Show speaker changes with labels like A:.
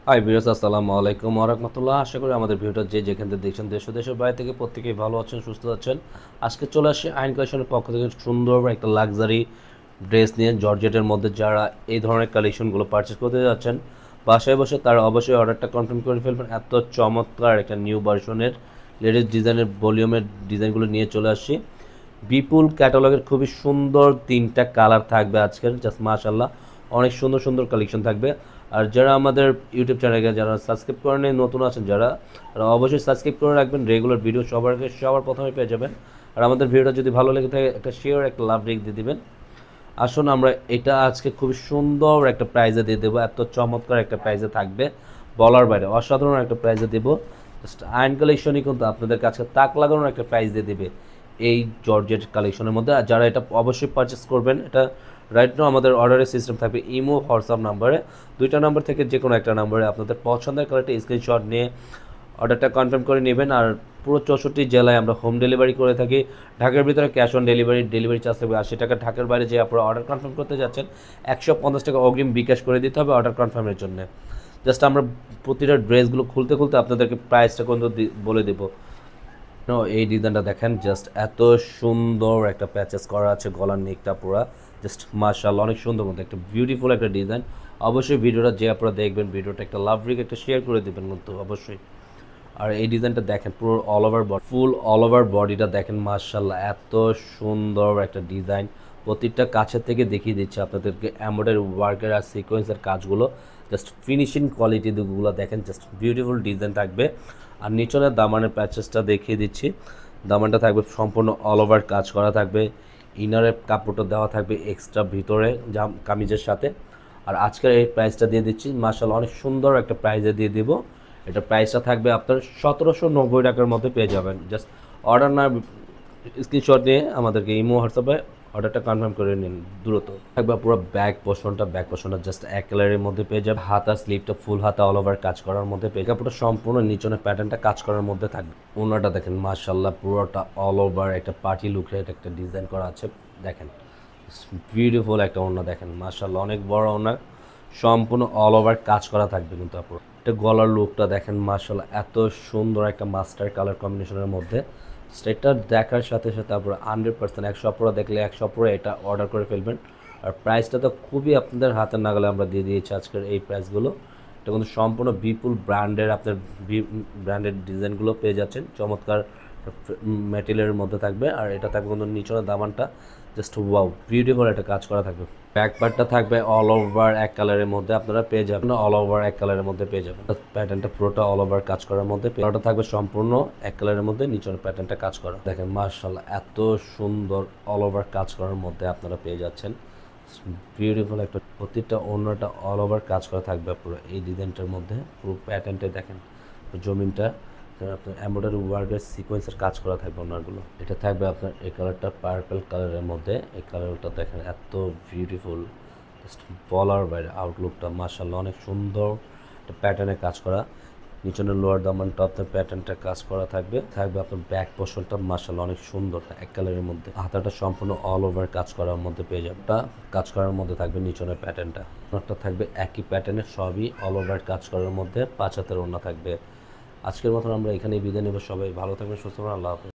A: Hi viewers, আসসালামু আলাইকুম ওয়া রাহমাতুল্লাহ। আশা করি আমাদের ভিডিওটা যে যেখান থেকে দেখছেন দেশ ও দেশের বাইরে থেকে প্রত্যেকেই ভালো আছেন, সুস্থ আছেন। আজকে চলে আসি আইন কালেকশনের পক্ষ থেকে সুন্দর একটা লাক্সারি ড্রেস নিয়ে জর্জেটের মধ্যে। যারা এই ধরনের কালেকশনগুলো পারচেস করতে যাচ্ছেন বাসায় বসে, তারা অবশ্যই অর্ডারটা কনফার্ম করে ফেলবেন। এত চমৎকার একটা নিউ ভার্সনের লেটেস্ট ডিজাইনের ভলিউমের ডিজাইনগুলো নিয়ে চলে আসছি। বিপুল ক্যাটালগের খুবই সুন্দর তিনটা কালার থাকবে আজকের, জাস্ট মাশাল্লাহ অনেক সুন্দর সুন্দর কালেকশন থাকবে। আর যারা আমাদের ইউটিউব চ্যানেলকে যারা সাবস্ক্রাইব করেন নতুন আছেন যারা, তারা অবশ্যই সাবস্ক্রাইব করে রাখবেন। রেগুলার ভিডিও সবার প্রথমে পেয়ে যাবেন। আর আমাদের ভিডিওটা যদি ভালো লেগে থাকে একটা শেয়ার, একটা লাভ রেখ দিয়ে দিবেন। আসুন আমরা এটা আজকে খুবই সুন্দর একটা প্রাইজে দিয়ে দেবো। এত চমৎকার একটা প্রাইজে থাকবে, বলার বাইরে অসাধারণ একটা প্রাইজে দেবো। জাস্ট আয়ন কালেকশনই কিন্তু আপনাদের কাছে তাক লাগানোর একটা প্রাইস দিয়ে দেবে এই জর্জেট কালেকশনের মধ্যে। আর যারা এটা অবশ্যই পারচেস করবেন, এটা রাইট নাও আমাদের অর্ডারের সিস্টেম থাকবে ইমো হোয়াটসঅ্যাপ নাম্বারে, দুইটা নাম্বার থেকে যে কোনো একটা নাম্বারে আপনাদের পছন্দের কালারটা স্ক্রিনশট নিয়ে অর্ডারটা কনফার্ম করে নেবেন। আর পুরো 64 জেলায় আমরা হোম ডেলিভারি করে থাকি। ঢাকার ভিতরে ক্যাশ অন ডেলিভারি চার্জ থাকবে 80 টাকা। ঢাকার বাইরে যে আপনারা অর্ডার কনফার্ম করতে যাচ্ছেন 150 টাকা অগ্রিম বিকাশ করে দিতে হবে অর্ডার কনফার্মের জন্য। জাস্ট আমরা প্রতিটা ড্রেসগুলো খুলতে খুলতে আপনাদেরকে প্রাইসটা কিন্তু বলে দেবো। এই ডিজাইনটা দেখেন, জাস্ট এত সুন্দর একটা প্যাচেস করা আছে, গলার নেকটা পুরো জাস্ট মাশাআল্লাহ অনেক সুন্দর মতো একটা বিউটিফুল একটা ডিজাইন। অবশ্যই ভিডিওটা যে আপনারা দেখবেন, ভিডিওটা একটা লাভ রিক একটা শেয়ার করে দেবেন কিন্তু অবশ্যই। আর এই ডিজাইনটা দেখেন পুরো অল ওভার বডিটা দেখেন, মাশাআল্লাহ এত সুন্দর একটা ডিজাইন। প্রতিটা কাছের থেকে দেখিয়ে দিচ্ছে আপনাদেরকে এমব্রয়ডারি ওয়ার্কের আর সিকোয়েন্সের কাজগুলো, জাস্ট ফিনিশিং কোয়ালিটিগুলো দেখেন, জাস্ট বিউটিফুল ডিজাইন থাকবে। আর নিচনের দামানের প্যাচেসটা দেখিয়ে দিচ্ছি। দামানটা থাকবে সম্পূর্ণ অল ওভার কাজ করা থাকবে। ইনারের কাপড়টা দেওয়া থাকবে এক্সট্রা ভিতরে কামিজের সাথে। আর আজকের এই প্রাইসটা দিয়ে দিচ্ছি মাশাআল্লাহ অনেক সুন্দর একটা প্রাইসে দিয়ে দিব। এটা প্রাইসটা থাকবে আপনার 1790 টাকার মধ্যে পেয়ে যাবেন। জাস্ট অর্ডার না স্ক্রিনশট নিয়ে আমাদেরকে ইমো হোয়াটসঅ্যাপে অর্ডারটা কনফার্ম করে নিন দ্রুত। থাকবে পুরো ব্যাক পোর্শনটা জাস্ট এক কালারের মধ্যে পেয়ে যাবে। হাতা স্লিভটা ফুল হাতা অল ওভার কাজ করার মধ্যে পেয়ে যাবে। পুরো সম্পূর্ণ নিচনের প্যাটার্নটা কাজ করার মধ্যে থাকবে। ওনাটা দেখেন মাশাআল্লাহ পুরোটা অল ওভার একটা পার্টি লুকের একটা ডিজাইন করা আছে দেখেন, বিউটিফুল একটা ওড়না দেখেন মাশাআল্লাহ অনেক বড় ওড়না, সম্পূর্ণ অল ওভার কাজ করা থাকবে কিন্তু আপনার। এটা গলার লুকটা দেখেন মাশাআল্লাহ এত সুন্দর একটা মাস্টার কালার কম্বিনেশনের মধ্যে। এটা দেখার সাথে সাথে আপনারা 100% 100 দেখলে 100 এটা অর্ডার করে ফেলবেন। আর প্রাইসটা তো খুবই আপনাদের হাতের নাগালে আমরা দিয়ে দিয়েছি আজকের এই প্রাইসগুলো। এটা কিন্তু সম্পূর্ণ বিপুল ব্র্যান্ডের আপনার ব্র্যান্ডেড ডিজাইনগুলো পেয়ে যাচ্ছেন, চমৎকার ম্যাটেরিয়ালের মধ্যে থাকবে। আর এটা থাকবে কিন্তু নিচনের দামানটা জাস্ট ওয়াও বিউটিফুল একটা কাজ করা থাকবে। ব্যাক পার্টটা থাকবে অল ওভার এক কালারের মধ্যে আপনারা পেয়ে যাবেন, অল ওভার এক কালারের মধ্যে পেয়ে যাবেন। প্যাটার্নটা পুরোটা অল ওভার কাজ করার মধ্যে, পুরোটা থাকবে সম্পূর্ণ এক কালারের মধ্যে, নিচের প্যাটার্নটা কাজ করা দেখেন মাশাআল্লাহ এত সুন্দর অল ওভার কাজ করার মধ্যে আপনারা পেয়ে যাচ্ছেন বিউটিফুল একটা। প্রতিটা ওড়নাটা অল ওভার কাজ করা থাকবে পুরো এই ডিজাইনটার মধ্যে। পুরো প্যাটার্নটা দেখেন, জমিনটা আপনার এমব্রয়ডারি ওয়ার্কের সিকোয়েন্সের কাজ করা থাকবে ওনারগুলো। এটা থাকবে আপনার এই কালারটা পার্পল কালারের মধ্যে। এই কালারটা দেখেন এত বিউটিফুল, জাস্ট বলার বাইরে আউটলুকটা মাশাআল্লাহ অনেক সুন্দর একটা প্যাটার্নে কাজ করা। নিচনের লোয়ার দামানটা আপনার প্যাটার্নটা কাজ করা থাকবে আপনার ব্যাক পোর্শনটা মাশাআল্লাহ অনেক সুন্দর এক কালারের মধ্যে। হাতাটা সম্পূর্ণ অল ওভার কাজ করার মধ্যে পেয়ে যাবে, কাজ করার মধ্যে থাকবে নিচনের প্যাটার্নটা। ওনারটা থাকবে একই প্যাটার্নের, সবই অল ওভার কাজ করার মধ্যে। 5 হাতের ওড়না থাকবে। আজকের মতন আমরা এখানেই বিদায় নেব। সবাই ভালো থাকবেন, সুস্থ থাকবেন, আল্লাহ হাফেজ।